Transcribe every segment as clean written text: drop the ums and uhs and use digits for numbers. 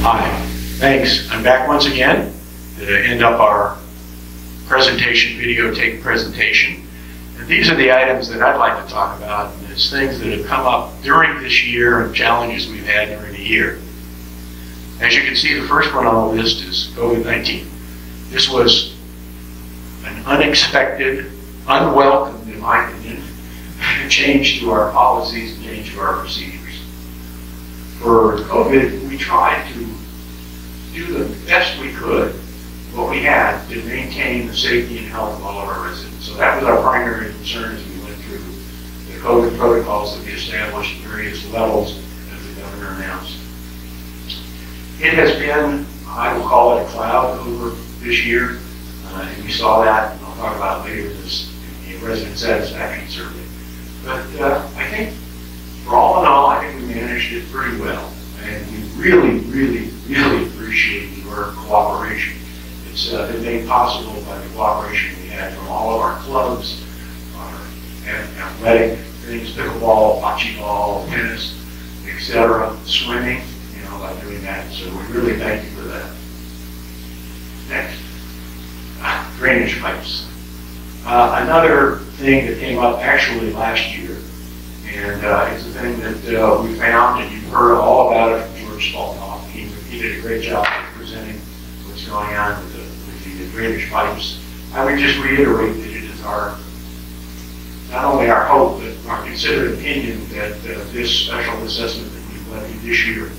Hi, thanks. I'm back once again to end up our presentation, videotape presentation. And these are the items that I'd like to talk about, and it's things that have come up during this year and challenges we've had during the year. As you can see, the first one on the list is COVID-19. This was an unexpected, unwelcome, in my opinion, change to our policies and change to our procedures. For COVID, we tried to do the best we could, what we had, to maintain the safety and health of all of our residents. So that was our primary concern as we went through the COVID protocols that we established at various levels as the governor announced. It has been, I will call it a cloud over this year, and we saw that, and I'll talk about it later in the resident satisfaction survey. But I think, for all in all, I think we managed it pretty well. And we really, really, really appreciate your cooperation. It's been made possible by the cooperation we had from all of our clubs, our athletic things, pickleball, bocce ball, tennis, etc., swimming, by doing that. So we really thank you for that. Next, drainage pipes. Another thing that came up actually last year, and it's a thing that we found, and you've heard all about it from George Spalthoff. He did a great job of presenting what's going on with the drainage pipes. I would just reiterate that it is not only our hope, but our considered opinion that this special assessment that we've levied this year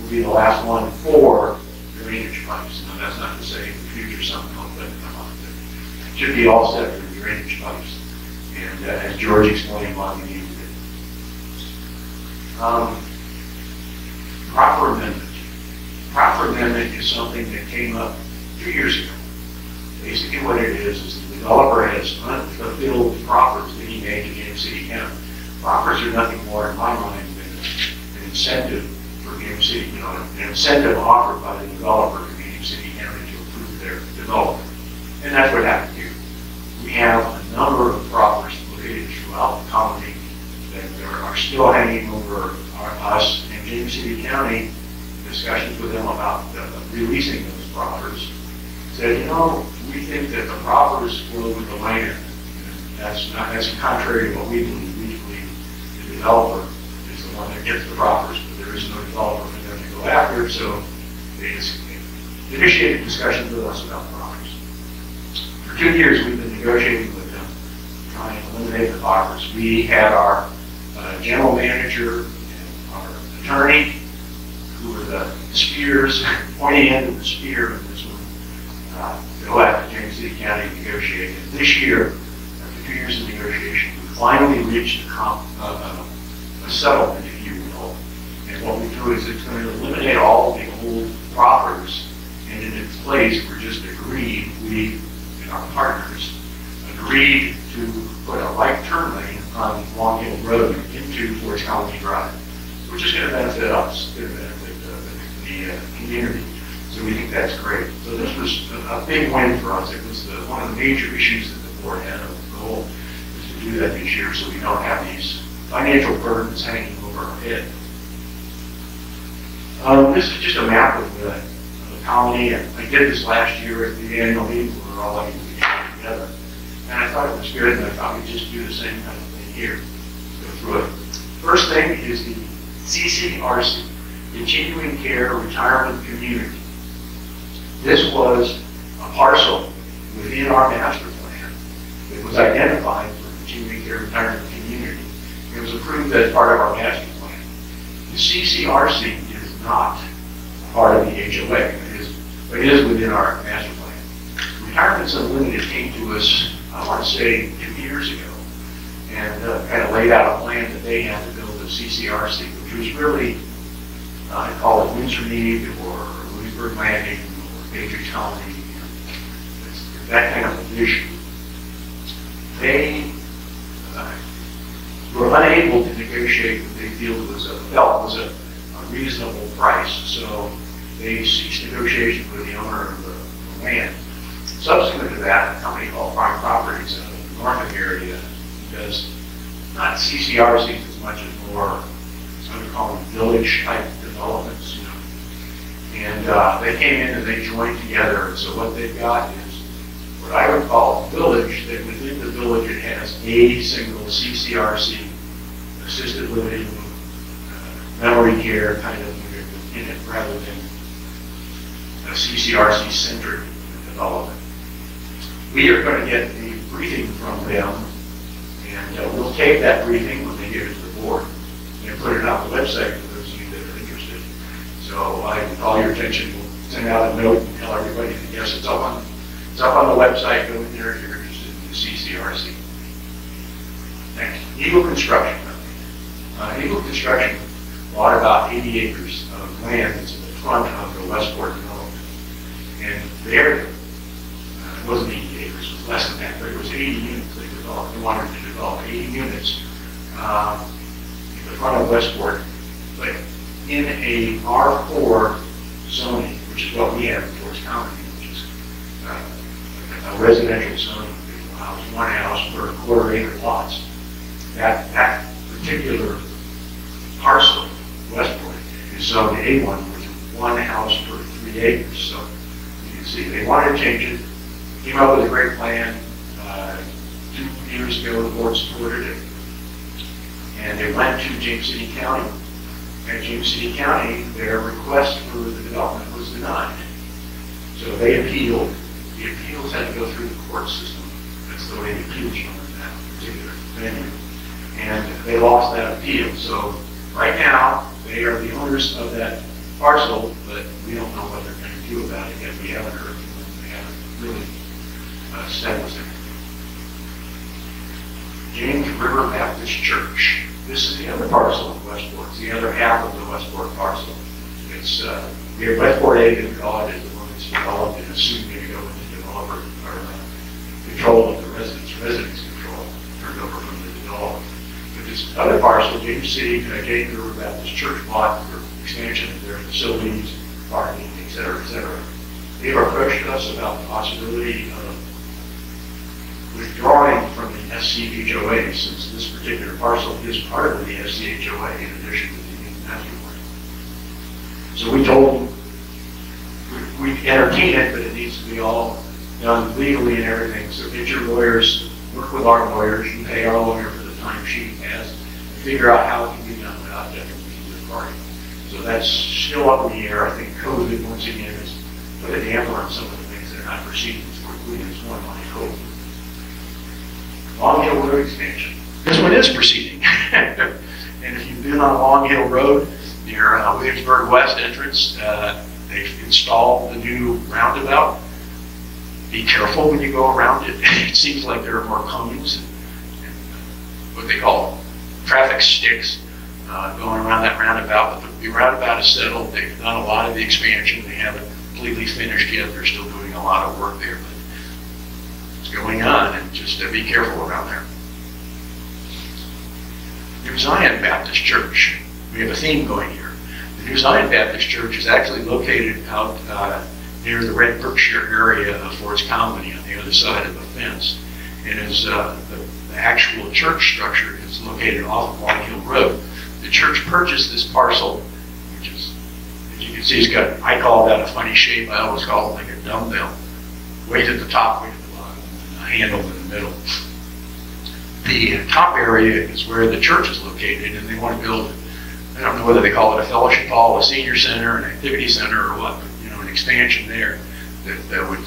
will be the last one for drainage pipes. Now, that's not to say in the future something else doesn't come up. It should be all set for the drainage pipes. And as George explained, why we needed it. Proper amendment. Proper amendment is something that came up 2 years ago. Basically what it is the developer has unfulfilled proffers that he made to Game City County. Proffers are nothing more, in my mind, than an incentive for Game City, an incentive offered by the developer to Game City County to approve their development. And that's what happened here. We have a number of proffers located throughout the colony that are still hanging over us and James City County. Discussions with them about releasing those proffers said, we think that the proffers flow with the land. That's contrary to what we believe. We believe the developer is the one that gets the proffers, but there is no developer for them to go after, so they initiated discussions with us about proffers. For 2 years, we've been negotiating with them, trying to eliminate the proffers. We had our general manager and our attorney, who were the spears, pointing end of the spear in this one, go after James City County and negotiate. And this year, after 2 years of negotiation, we finally reached a settlement, if you will. And what we do is it's going to eliminate all the old proffers, and in its place, we're just agreed, we and our partners agreed to put a right turn lane on Long Hill Road into Forest Colony Drive, which is going to benefit us, going to benefit the community. So we think that's great. So this was a big win for us. It was one of the major issues that the board had. The goal is to do that this year so we don't have these financial burdens hanging over our head. This is just a map of the colony, and I did this last year at the annual meeting when we were all like together. And I thought it was good, and I thought we'd just do the same kind of thing here. Go through it. First thing is the CCRC, Continuing Care Retirement Community. This was a parcel within our master plan that was identified for Continuing Care Retirement Community. It was approved as part of our master plan. The CCRC is not part of the HOA, but it is within our master plan. Retirements Unlimited came to us, I want to say, 2 years ago, and kind of laid out a plan that they had to build a CCRC, which was really, I call it Windsor Mead or Louisburg Landing or Patriot Colony, that kind of a vision. They were unable to negotiate what they felt was a reasonable price, so they ceased negotiation with the owner of the land. Subsequent to that, a company called Prime Properties in the Norfolk area does not CCRCs as much as more, I would call them village-type developments, And they came in and they joined together. And so what they've got is what I would call a village, that within the village it has a single CCRC, assisted living, memory care kind of unit in it, rather than a CCRC-centered development. We are going to get a briefing from them, and we'll take that briefing when they give it to the board and put it on the website for those of you that are interested. So I call your attention, we'll send out a note and tell everybody that yes, it's up on the website. Go in there if you're interested in the CCRC. Next, Eagle Construction. Eagle Construction bought about 80 acres of land that's in the front of the Westport development. And there, it wasn't 80 acres, it was less than that, but it was 80 units they developed. They wanted to develop 80 units in the front of Westport, but in a R4 zoning, which is what we have in Forest County, which is a residential zoning. It allows one house per quarter-acre lots. That particular parcel, Westport, is zoned A1, which is one house per 3 acres. So you can see they wanted to change it, came up with a great plan. 2 years ago, the board supported it. And they went to James City County. At James City County, their request for the development was denied. So they appealed. The appeals had to go through the court system. That's the way the appeals run in that particular venue. And they lost that appeal. So right now, they are the owners of that parcel, but we don't know what they're going to do about it yet. We haven't heard from them. They haven't really established anything. James River Baptist Church. This is the other parcel of Westport. It's the other half of the Westport parcel. It's we have Westport A that we call it, is the one that's developed and assumed to go into developer or control of the residents control, turned over from the developer. But this other parcel, James City, James River Baptist Church bought for expansion of their facilities, parking, et cetera, et cetera. They've approached us about the possibility of withdrawing from the FCHOA, since this particular parcel is part of the FCHOA in addition to the master plan. So we told them we entertain it, but it needs to be all done legally and everything. So get your lawyers, work with our lawyers, you pay our lawyer for the time she has, and figure out how it can be done without detriment to the party. So that's still up in the air. I think COVID, once again, has put a damper on some of the things that are not proceeding as quickly as one might hope. Long Hill Road expansion. This one is proceeding. And if you've been on Long Hill Road near Williamsburg West entrance, they've installed the new roundabout. Be careful when you go around it. It seems like there are more cones and what they call traffic sticks going around that roundabout. But the roundabout is settled. They've done a lot of the expansion. They haven't completely finished yet. They're still doing a lot of work there. Going on, and just be careful around there. New Zion Baptist Church. We have a theme going here. The New Zion Baptist Church is actually located out near the Red Berkshire area of Forest County on the other side of the fence. And is the actual church structure is located off of Long Hill Road. The church purchased this parcel, which is, as you can see, it's got, I call that a funny shape. I always call it like a dumbbell. Weight at the top, weight at the bottom, and a handle in the middle. The top area is where the church is located, and they want to build, I don't know whether they call it a fellowship hall, a senior center, an activity center, or what, but, you know, an expansion there that would,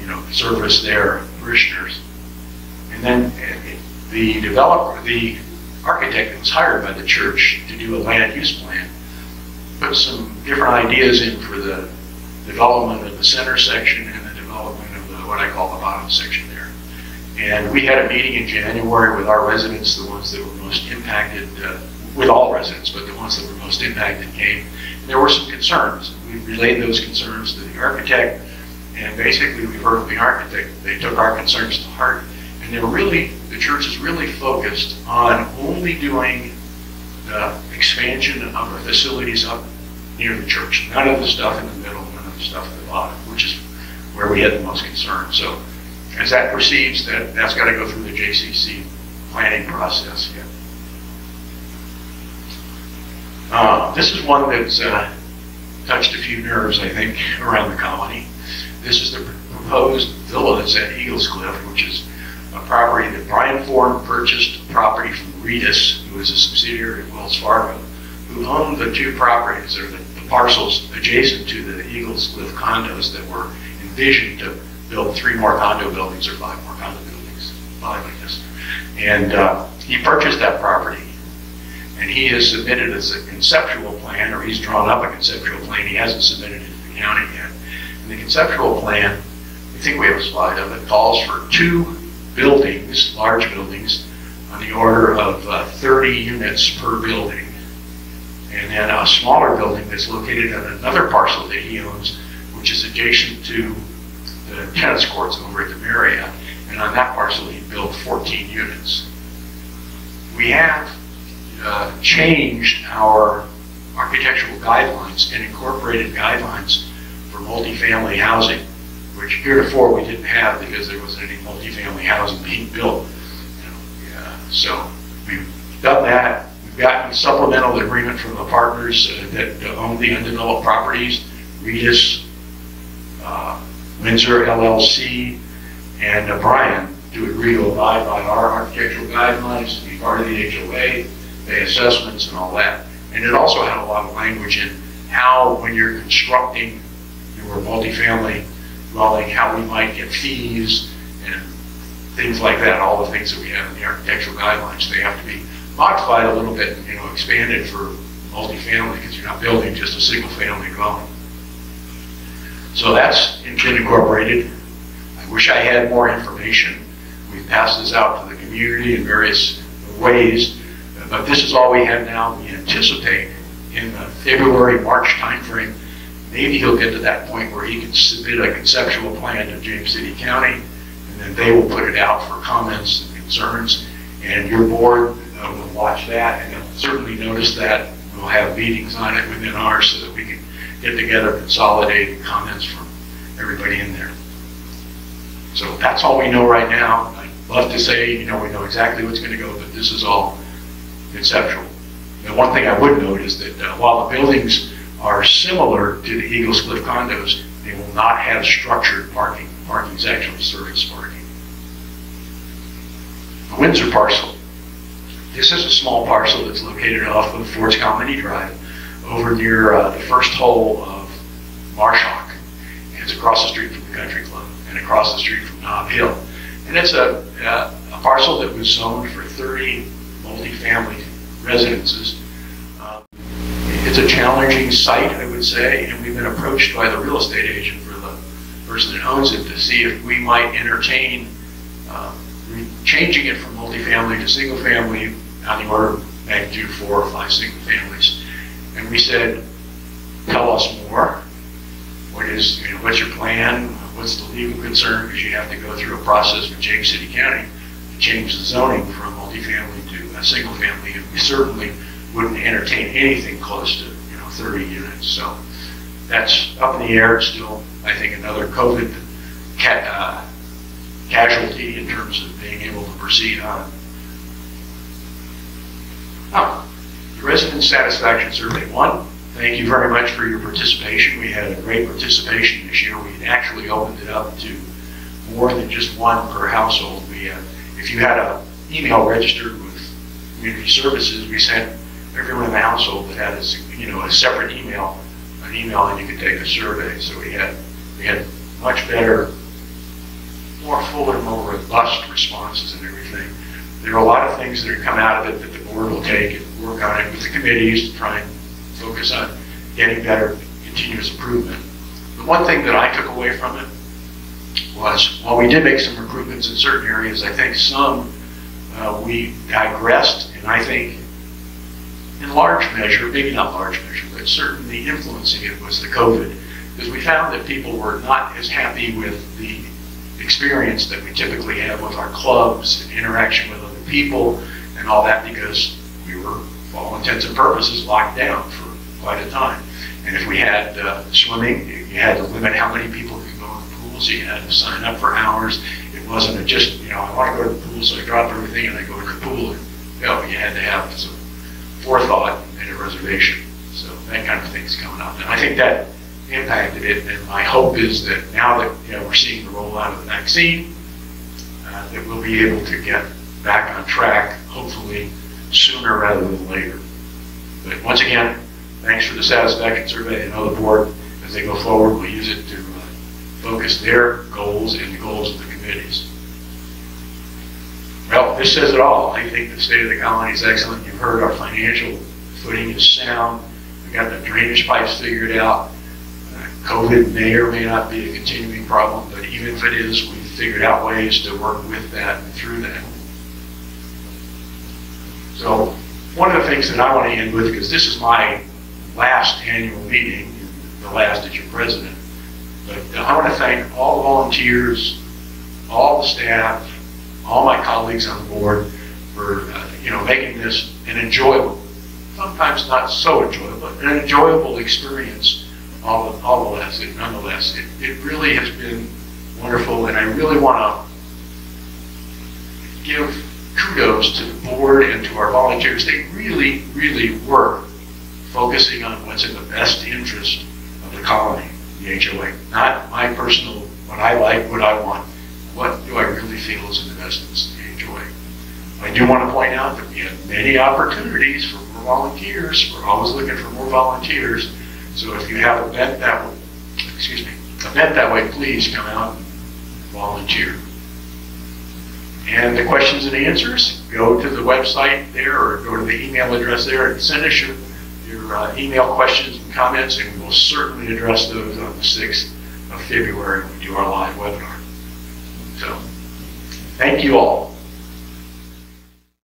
you know, service their parishioners. And then the developer, the architect that was hired by the church to do a land use plan, put some different ideas in for the development of the center section and the development of the, what I call the bottom section there. And we had a meeting in January with our residents, the ones that were most impacted, with all residents, but the ones that were most impacted came. And there were some concerns. We relayed those concerns to the architect, and basically we heard from the architect, they took our concerns to heart. And they're really, the church is really focused on only doing the expansion of the facilities up near the church. None of the stuff in the middle, none of the stuff at the bottom, which is where we had the most concern. So as that proceeds, that's got to go through the JCC planning process. Yeah. This is one that's touched a few nerves, I think, around the colony. This is the proposed villas at Eagles Cliff, which is a property that Brian Ford purchased, a property from Reedus, who is a subsidiary of Wells Fargo, who owned the two properties, or the parcels adjacent to the Eagles Cliff condos that were envisioned to build 3 more condo buildings or 5 more condo buildings, 5 I guess. And he purchased that property, and he has submitted as a conceptual plan, or he's drawn up a conceptual plan. He hasn't submitted it to the county yet. And the conceptual plan, I think we have a slide of it, calls for 2 buildings, large buildings, on the order of 30 units per building. And then a smaller building that's located on another parcel that he owns, which is adjacent to the tennis courts over at the Marriott. And on that parcel, he built 14 units. We have changed our architectural guidelines and incorporated guidelines for multifamily housing, which heretofore we didn't have because there wasn't any multifamily housing being built. So we've done that. We've gotten a supplemental agreement from the partners that own the undeveloped properties, Reedus, Windsor LLC, and Brian, to agree to abide by our architectural guidelines, to be part of the HOA, pay assessments and all that. And it also had a lot of language in how, when you're constructing your multifamily dwelling, how we might get fees and things like that, all the things that we have in the architectural guidelines. They have to be modified a little bit, expanded for multifamily, because you're not building just a single family dwelling. So that's been incorporated. I wish I had more information. We've passed this out to the community in various ways, but this is all we have now. We anticipate in the February, March timeframe, maybe he'll get to that point where he can submit a conceptual plan to James City County, and then they will put it out for comments and concerns, and your board will watch that, and they'll certainly notice that. We'll have meetings on it within ours so that we can get together consolidated comments from everybody in there. So that's all we know right now. I'd love to say, we know exactly what's going to go, but this is all conceptual. The one thing I would note is that while the buildings are similar to the Eagles Cliff condos, they will not have structured parking. Parking is actually surface parking. The Windsor parcel. This is a small parcel that's located off of Ford's Colony Drive, over near the first hole of Marshawk. It's across the street from the country club and across the street from Nob Hill. And it's a parcel that was zoned for 30 multifamily residences. It's a challenging site, I would say, and we've been approached by the real estate agent for the person that owns it to see if we might entertain changing it from multifamily to single family on the order of magnitude 4 or 5 single families. And we said, tell us more. What's your plan? What's the legal concern? Because you have to go through a process with James City County to change the zoning from multifamily to a single family, and we certainly wouldn't entertain anything close to 30 units. So that's up in the air. It's still, I think, another COVID casualty in terms of being able to proceed on. The Resident Satisfaction Survey 1. Thank you very much for your participation. We had a great participation this year. We actually opened it up to more than just 1 per household. If you had an email registered with Community Services, we sent everyone in the household that had a separate email, and you could take a survey. So we had much better, more fuller, more robust responses and everything. There are a lot of things that have come out of it that the board will take and work on it with the committees to try and focus on getting better, continuous improvement. The one thing that I took away from it was, while we did make some improvements in certain areas, I think some we digressed, and I think in large measure, maybe not large measure, but certainly influencing it was the COVID, because we found that people were not as happy with the experience that we typically have with our clubs and interaction with other people and all that, because we were, for all intents and purposes, locked down for quite a time. And if we had swimming, you had to limit how many people could go in the pool, so you had to sign up for hours. It wasn't just, I want to go to the pool, so I drop everything and I go to the pool and go. You had to have some forethought and a reservation. So that kind of thing's coming up. And I think that impacted it, and my hope is that now that we're seeing the rollout of the vaccine, that we'll be able to get back on track, hopefully sooner rather than later. But once again, thanks for the satisfaction survey. I know the board, as they go forward, will use it to focus their goals and the goals of the committees. Well, this says it all. I think the state of the colony is excellent. You've heard our financial footing is sound. We've got the drainage pipes figured out. COVID may or may not be a continuing problem, but even if it is, we've figured out ways to work with that and through that. So one of the things that I want to end with, because this is my last annual meeting, the last as your president, but I want to thank all the volunteers, all the staff, all my colleagues on the board for making this an enjoyable, sometimes not so enjoyable, but an enjoyable experience. Nonetheless, it really has been wonderful, and I really want to give kudos to the board and to our volunteers. They really, really work focusing on what's in the best interest of the colony, the HOA. Not my personal, what I like, what I want. What do I really feel is in the best interest of the HOA? I do want to point out that we have many opportunities for more volunteers. We're always looking for more volunteers. So if you have a event that way, please come out and volunteer. And the questions and answers, go to the website there or go to the email address there and send us your email questions and comments, and we will certainly address those on the 6th of February when we do our live webinar. So, thank you all.